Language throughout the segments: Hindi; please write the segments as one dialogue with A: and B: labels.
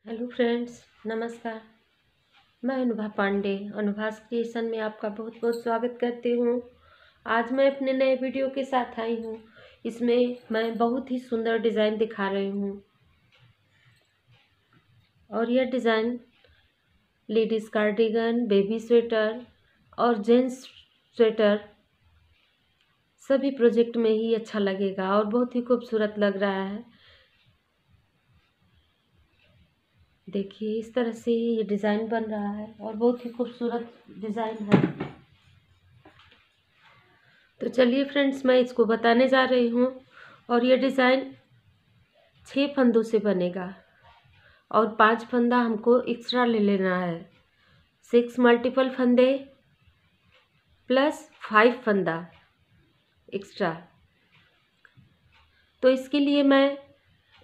A: हेलो फ्रेंड्स, नमस्कार। मैं अनुभा पांडे अनुभा क्रिएशन में आपका बहुत बहुत स्वागत करती हूँ। आज मैं अपने नए वीडियो के साथ आई हूँ। इसमें मैं बहुत ही सुंदर डिज़ाइन दिखा रही हूँ और यह design ladies cardigan, baby sweater और जेंट्स स्वेटर सभी प्रोजेक्ट में ही अच्छा लगेगा और बहुत ही खूबसूरत लग रहा है। देखिए, इस तरह से ये डिज़ाइन बन रहा है और बहुत ही खूबसूरत डिज़ाइन है। तो चलिए फ्रेंड्स, मैं इसको बताने जा रही हूँ। और ये डिज़ाइन 6 फंदों से बनेगा और 5 फंदा हमको एक्स्ट्रा ले लेना है। 6 मल्टीपल फंदे प्लस 5 फंदा एक्स्ट्रा। तो इसके लिए मैं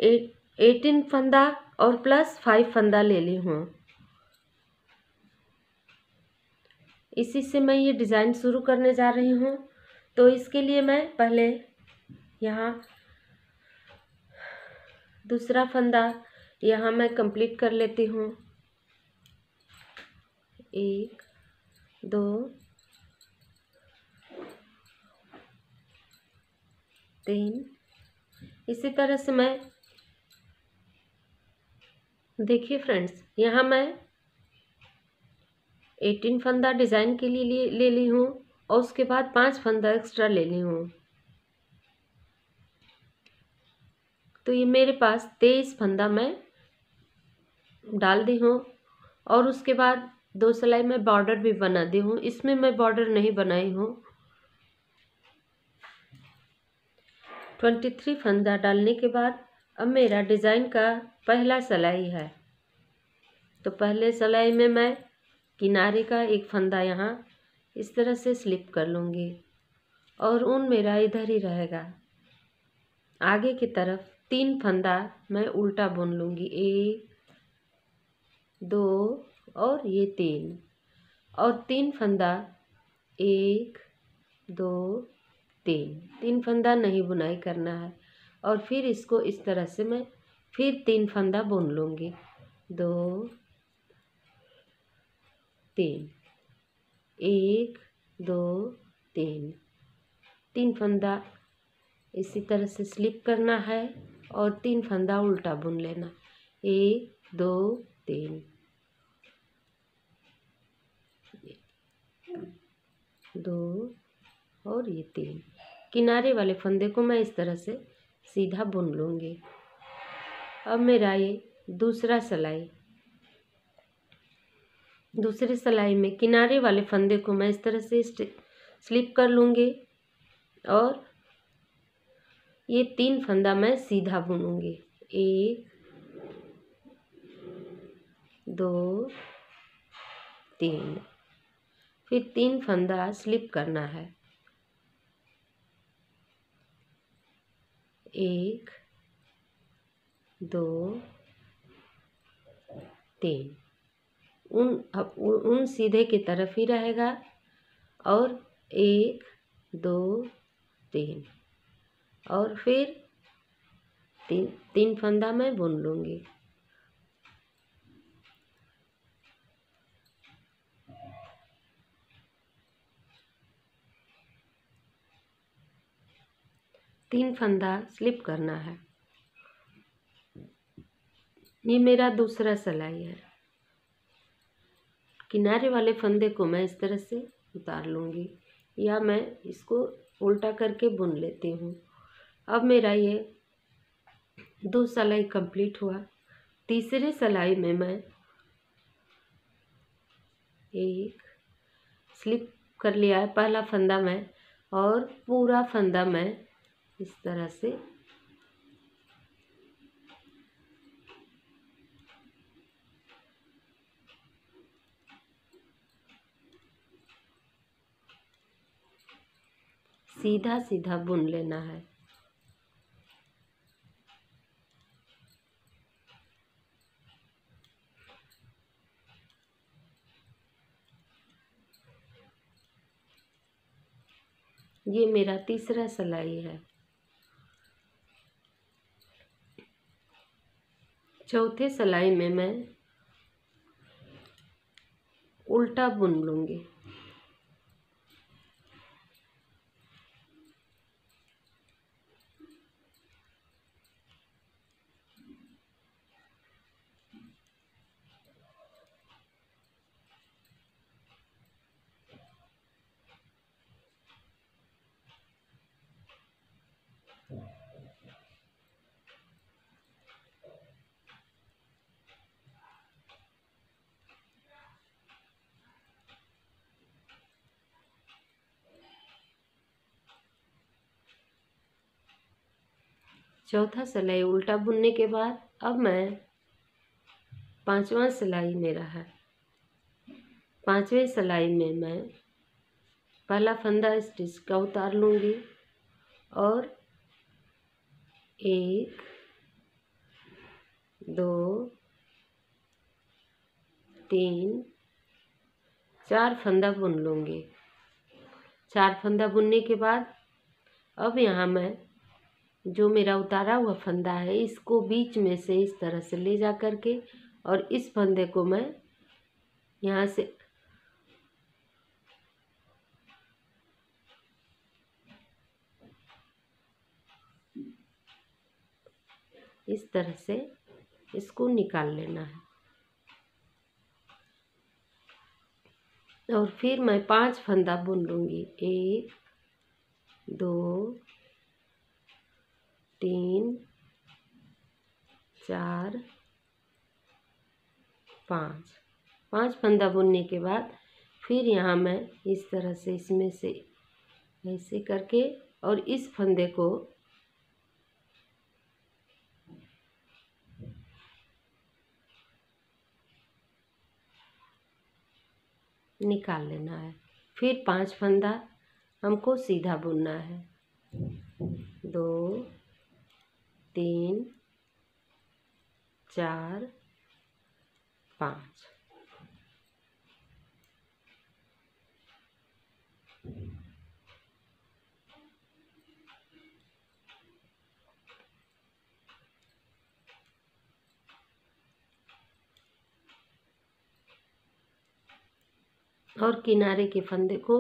A: 18 फंदा और प्लस 5 फंदा ले ली हूँ। इसी से मैं ये डिज़ाइन शुरू करने जा रही हूँ। तो इसके लिए मैं पहले यहाँ दूसरा फंदा यहाँ मैं कंप्लीट कर लेती हूँ। 1 2 3। इसी तरह से मैं देखिए फ्रेंड्स, यहाँ मैं 18 फंदा डिज़ाइन के लिए ले ली हूँ और उसके बाद 5 फंदा एक्स्ट्रा ले ली हूँ। तो ये मेरे पास 23 फंदा मैं डाल दी हूँ और उसके बाद 2 सिलाई में बॉर्डर भी बना दी हूँ। इसमें मैं बॉर्डर नहीं बनाई हूँ। 23 फंदा डालने के बाद अब मेरा डिज़ाइन का पहला सिलाई है। तो पहले सिलाई में मैं किनारे का एक फंदा यहाँ इस तरह से स्लिप कर लूँगी और ऊन मेरा इधर ही रहेगा। आगे की तरफ 3 फंदा मैं उल्टा बुन लूँगी, 1 2 और ये 3 और 3 फंदा 1 2 3 फंदा नहीं बुनाई करना है। और फिर इसको इस तरह से मैं फिर 3 फंदा बुन लूँगी, 2 3 1 2 3 फंदा इसी तरह से स्लिप करना है और 3 फंदा उल्टा बुन लेना, 1 2 3 2 और ये 3। किनारे वाले फंदे को मैं इस तरह से सीधा बुन लूँगी। अब मेरा ये दूसरी सिलाई में किनारे वाले फंदे को मैं इस तरह से स्लिप कर लूँगी और ये 3 फंदा मैं सीधा बुनूँगी, 1 2 3। फिर 3 फंदा स्लिप करना है, 1 2 3। ऊन सीधे की तरफ ही रहेगा और 1 2 3 और फिर 3 फंदा मैं बुन लूँगी। तीन फंदा स्लिप करना है। ये मेरा दूसरा सिलाई है। किनारे वाले फंदे को मैं इस तरह से उतार लूँगी या मैं इसको उल्टा करके बुन लेती हूँ। अब मेरा ये 2 सिलाई कंप्लीट हुआ। तीसरे सिलाई में मैं एक स्लिप कर लिया है पहला फंदा मैं और पूरा फंदा मैं इस तरह से सीधा सीधा बुन लेना है। ये मेरा तीसरा सिलाई है। चौथे सिलाई में मैं उल्टा बुन लूँगी। चौथा सिलाई उल्टा बुनने के बाद अब मैं पांचवा सिलाई मेरा है। पांचवें सिलाई में मैं पहला फंदा स्टिच का उतार लूँगी और 1 2 3 4 फंदा बुन लूँगी। 4 फंदा बुनने के बाद अब यहाँ मैं जो मेरा उतारा हुआ फंदा है इसको बीच में से इस तरह से ले जा कर के और इस फंदे को मैं यहाँ से इस तरह से इसको निकाल लेना है। और फिर मैं 5 फंदा बुन लूँगी। 1 2 3 4 5 फंदा बुनने के बाद फिर यहाँ मैं इस तरह से इसमें से ऐसे करके और इस फंदे को निकाल लेना है। फिर 5 फंदा हमको सीधा बुनना है। 2 3 4 5 और किनारे के फंदे को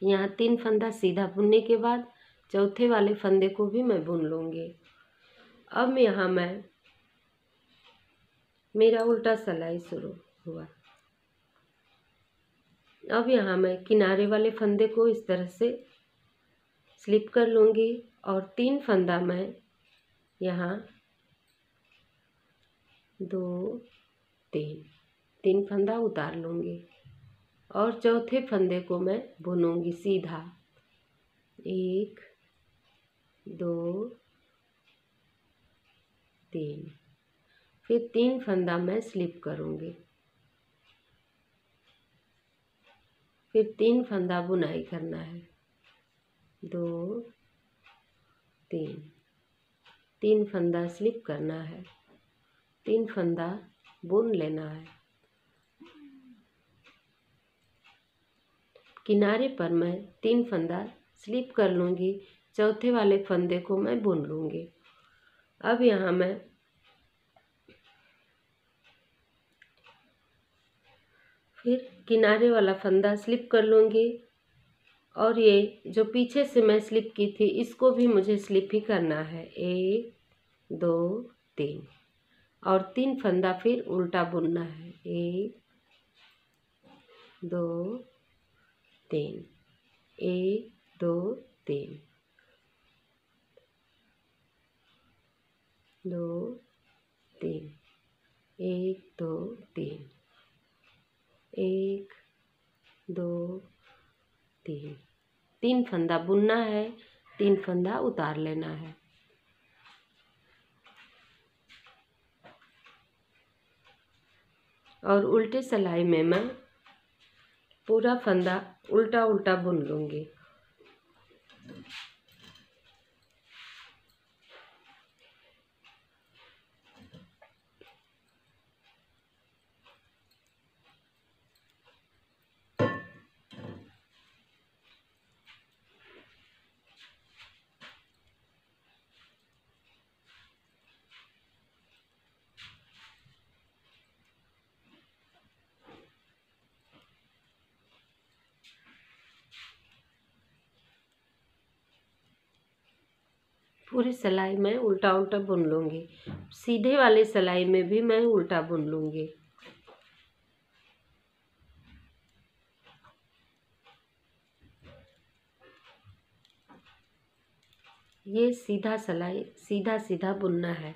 A: यहाँ 3 फंदा सीधा बुनने के बाद चौथे वाले फंदे को भी मैं बुन लूँगी। अब यहाँ मैं मेरा उल्टा सिलाई शुरू हुआ। अब यहाँ मैं किनारे वाले फंदे को इस तरह से स्लिप कर लूँगी और 3 फंदा मैं यहाँ 2 3 फंदा उतार लूँगी और चौथे फंदे को मैं बुनूँगी सीधा। 1 2 3 फिर 3 फंदा मैं स्लिप करूँगी। फिर 3 फंदा बुनाई करना है। 2 3 फंदा स्लिप करना है। 3 फंदा बुन लेना है। किनारे पर मैं 3 फंदा स्लिप कर लूँगी। चौथे वाले फंदे को मैं बुन लूँगी। अब यहाँ मैं फिर किनारे वाला फंदा स्लिप कर लूँगी और ये जो पीछे से मैं स्लिप की थी इसको भी मुझे स्लिप ही करना है। 1 2 3 और 3 फंदा फिर उल्टा बुनना है। 1 2 3 1 2 3 2 3 1 2 3 1 2 3 3 फंदा बुनना है। 3 फंदा उतार लेना है। और उल्टे सिलाई में मैं पूरा फंदा उल्टा उल्टा बुन लूँगी। पूरी सिलाई में उल्टा उल्टा बुन लूँगी। सीधे वाले सिलाई में भी मैं उल्टा बुन लूँगी। ये सीधा सिलाई सीधा सीधा बुनना है।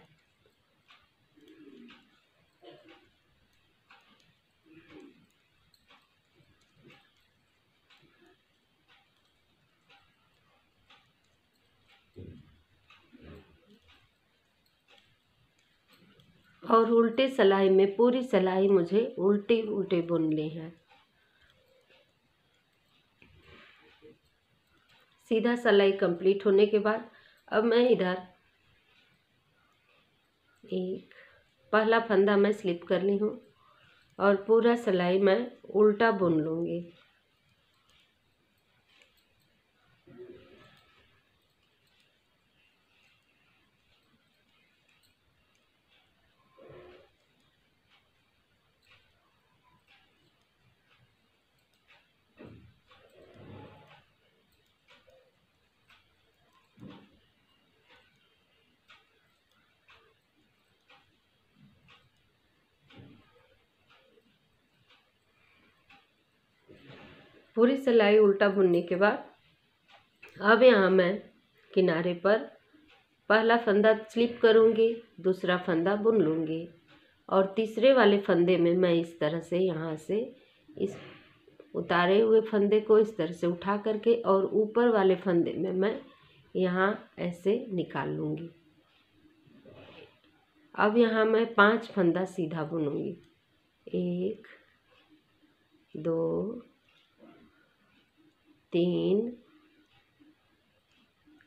A: और उल्टे सिलाई में पूरी सिलाई मुझे उल्टे उल्टे बुनने हैं। सीधा सिलाई कंप्लीट होने के बाद अब मैं इधर एक पहला फंदा मैं स्लिप कर ली हूँ और पूरा सिलाई मैं उल्टा बुन लूँगी। पूरी सिलाई उल्टा बुनने के बाद अब यहाँ मैं किनारे पर पहला फंदा स्लिप करूँगी, दूसरा फंदा बुन लूँगी और तीसरे वाले फंदे में मैं इस तरह से यहाँ से इस उतारे हुए फंदे को इस तरह से उठा करके और ऊपर वाले फंदे में मैं यहाँ ऐसे निकाल लूँगी। अब यहाँ मैं 5 फंदा सीधा बुनूँगी। 1 2 3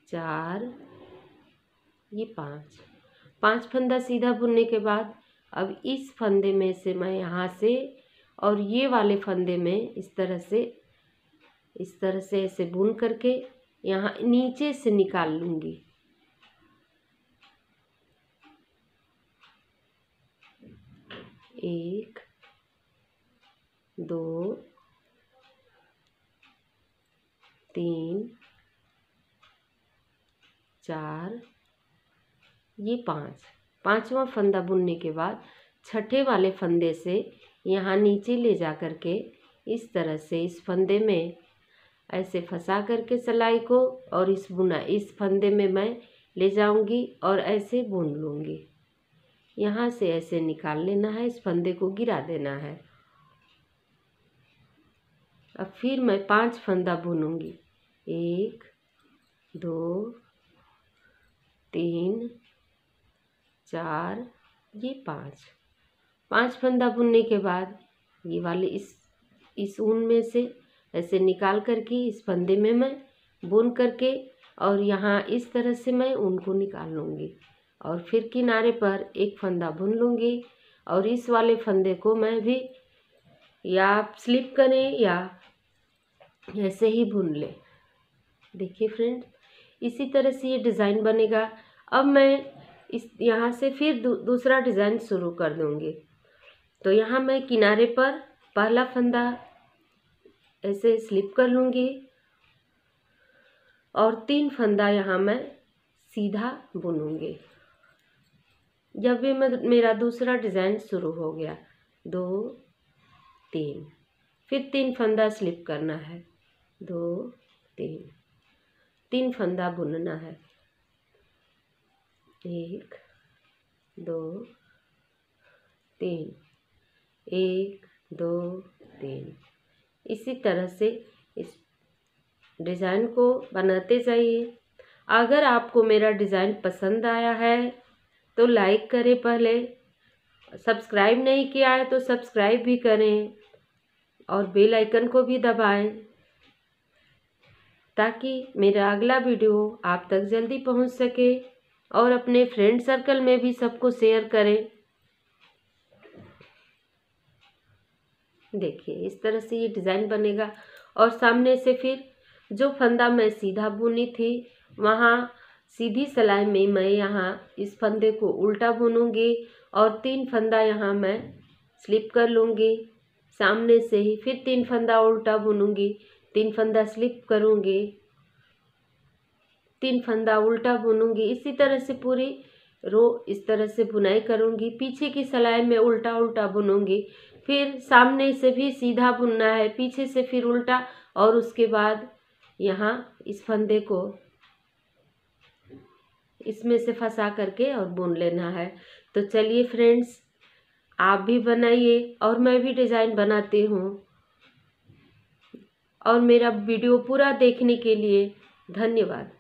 A: 4 ये 5 फंदा सीधा बुनने के बाद अब इस फंदे में से मैं यहाँ से और ये वाले फंदे में इस तरह से ऐसे बुन करके यहाँ नीचे से निकाल लूँगी। एक 2 3 4 ये 5वां फंदा बुनने के बाद छठे वाले फंदे से यहाँ नीचे ले जा कर के इस तरह से इस फंदे में ऐसे फंसा करके सिलाई को और इस फंदे में मैं ले जाऊंगी और ऐसे बुन लूँगी। यहाँ से ऐसे निकाल लेना है, इस फंदे को गिरा देना है। अब फिर मैं 5 फंदा बुनूंगी। 1 2 3 4 ये 5 फंदा बुनने के बाद ये वाले इस ऊन में से ऐसे निकाल करके इस फंदे में मैं बुन करके और यहाँ इस तरह से मैं ऊन को निकाल लूँगी और फिर किनारे पर एक फंदा बुन लूँगी और इस वाले फंदे को मैं भी या आप स्लिप करें या ऐसे ही बुन लें। देखिए फ्रेंड्स, इसी तरह से ये डिज़ाइन बनेगा। अब मैं यहाँ से फिर दूसरा डिज़ाइन शुरू कर दूँगी। तो यहाँ मैं किनारे पर पहला फंदा ऐसे स्लिप कर लूँगी और 3 फंदा यहाँ मैं सीधा बुनूँगी। जब भी मेरा दूसरा डिज़ाइन शुरू हो गया 2 3 फिर 3 फंदा स्लिप करना है। 2 3 फंदा बुनना है। 1 2 3 1 2 3 इसी तरह से इस डिज़ाइन को बनाते जाइए। अगर आपको मेरा डिज़ाइन पसंद आया है तो लाइक करें, पहले सब्सक्राइब नहीं किया है तो सब्सक्राइब भी करें और बेल आइकन को भी दबाएं ताकि मेरा अगला वीडियो आप तक जल्दी पहुंच सके और अपने फ्रेंड सर्कल में भी सबको शेयर करें। देखिए इस तरह से ये डिज़ाइन बनेगा और सामने से फिर जो फंदा मैं सीधा बुनी थी वहाँ सीधी सिलाई में मैं यहाँ इस फंदे को उल्टा बुनूंगी और 3 फंदा यहाँ मैं स्लिप कर लूँगी। सामने से ही फिर 3 फंदा उल्टा बुनूंगी, 3 फंदा स्लिप करूँगी 3 फंदा उल्टा बुनूंगी। इसी तरह से पूरी रो इस तरह से बुनाई करूंगी। पीछे की सिलाई में उल्टा उल्टा बुनूंगी, फिर सामने से भी सीधा बुनना है, पीछे से फिर उल्टा, और उसके बाद यहाँ इस फंदे को इसमें से फंसा करके और बुन लेना है। तो चलिए फ्रेंड्स, आप भी बनाइए और मैं भी डिज़ाइन बनाती हूँ। और मेरा वीडियो पूरा देखने के लिए धन्यवाद।